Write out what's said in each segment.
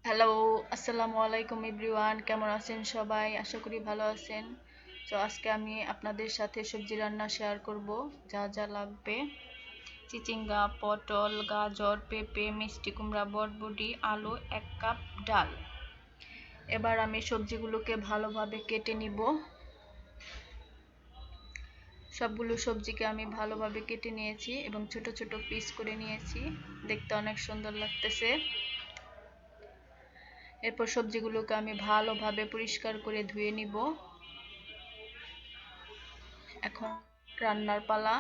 Hello, আসসালামু আলাইকুম everyone. কেমন আছেন সবাই? আশা করি ভালো আছেন। তো আজকে আমি আপনাদের সাথে সবজি রান্না শেয়ার করব। যা যা লাগবে: চিচিঙ্গা, পটল, গাজর, পেঁপে, মিষ্টি কুমড়া, বরবটি, আলু, 1 কাপ ডাল। এবার আমি সবজিগুলোকে ভালোভাবে কেটে নিব। সবগুলো সবজিকে আমি ভালোভাবে কেটে নিয়েছি এবং ছোট ছোট পিস করে নিয়েছি। দেখতে অনেক সুন্দর লাগতেছে। এরপর সবজিগুলোকে আমি ভালোভাবে পরিষ্কার করে ধুয়ে নিব। এখন রান্নার পালা।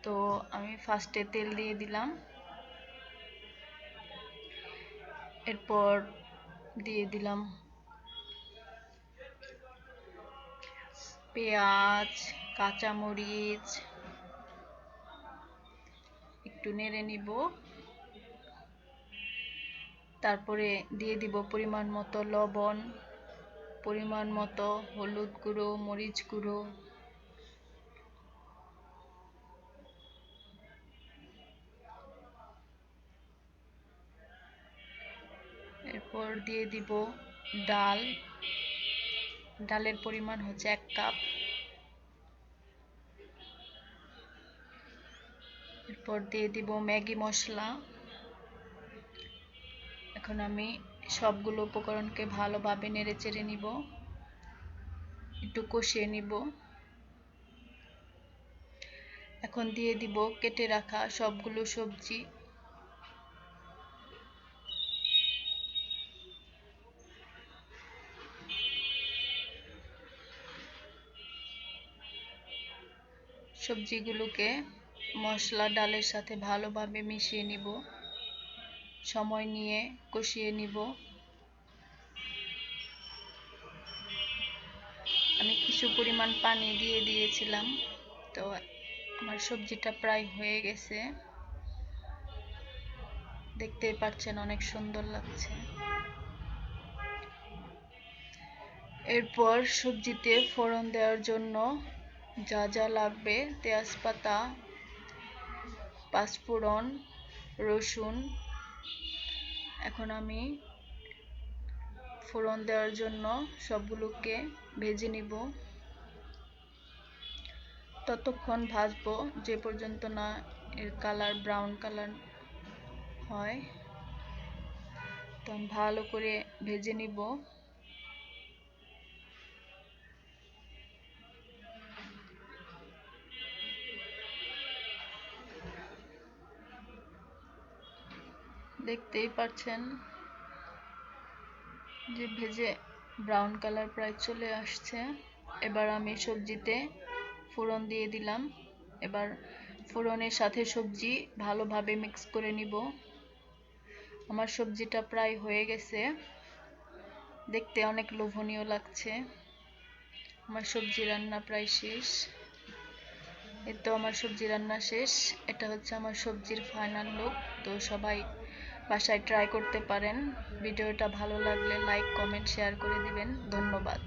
তো আমি ফার্স্টে তেল দিয়ে দিলাম, এরপর দিয়ে দিলাম পেঁয়াজ, কাঁচামরিচ, একটু নেড়ে নিব। তারপরে দিয়ে দিব পরিমাণ মতো লবণ, পরিমাণ মতো হলুদ গুঁড়ো, মরিচ গুঁড়ো, এরপর দিয়ে দিব ডাল। ডালের পরিমাণ হচ্ছে 1 কাপ। এরপর দিয়ে দিব ম্যাগি মশলা। এখন আমি সবগুলো উপকরণকে ভালোভাবে নেড়ে চেড়ে নিব, একটু কষিয়ে নিব। এখন দিয়ে দিব কেটে রাখা সবগুলো সবজি। সবজিগুলোকে মশলা ডালের সাথে ভালোভাবে মিশিয়ে নিব, সময় নিয়ে কষিয়ে নিব। আমি কিছু পরিমাণ পানি দিয়ে দিয়েছিলাম। তো আমার সবজিটা প্রায় হয়ে গেছে, দেখতেই পাচ্ছেন অনেক সুন্দর লাগছে। এরপর সবজিতে ফোড়ন দেওয়ার জন্য যা যা লাগবে: তেজপাতা, পাঁচফোড়ন, রসুন। এখন আমি ফোড়ন দেওয়ার জন্য সবগুলোকে ভেজে নিব। ততক্ষণ ভাজবো যে পর্যন্ত না এর কালার ব্রাউন কালার হয়। তো আমি ভালো করে ভেজে নিব। দেখতেই পাচ্ছেন যে ভেজে ব্রাউন কালার প্রায় চলে আসছে। এবার আমি সবজিতে ফোড়ন দিয়ে দিলাম। এবার ফোড়নের সাথে সবজি ভালোভাবে মিক্স করে নিব। আমার সবজিটা প্রায় হয়ে গেছে, দেখতে অনেক লোভনীয় লাগছে। আমার সবজি রান্না প্রায় শেষ। এই তো আমার সবজি রান্না শেষ। এটা হচ্ছে আমার সবজির ফাইনাল লুক। তো সবাই বাসায় ট্রাই করতে পারেন। ভিডিওটা ভালো লাগলে লাইক, কমেন্ট, শেয়ার করে দিবেন। ধন্যবাদ।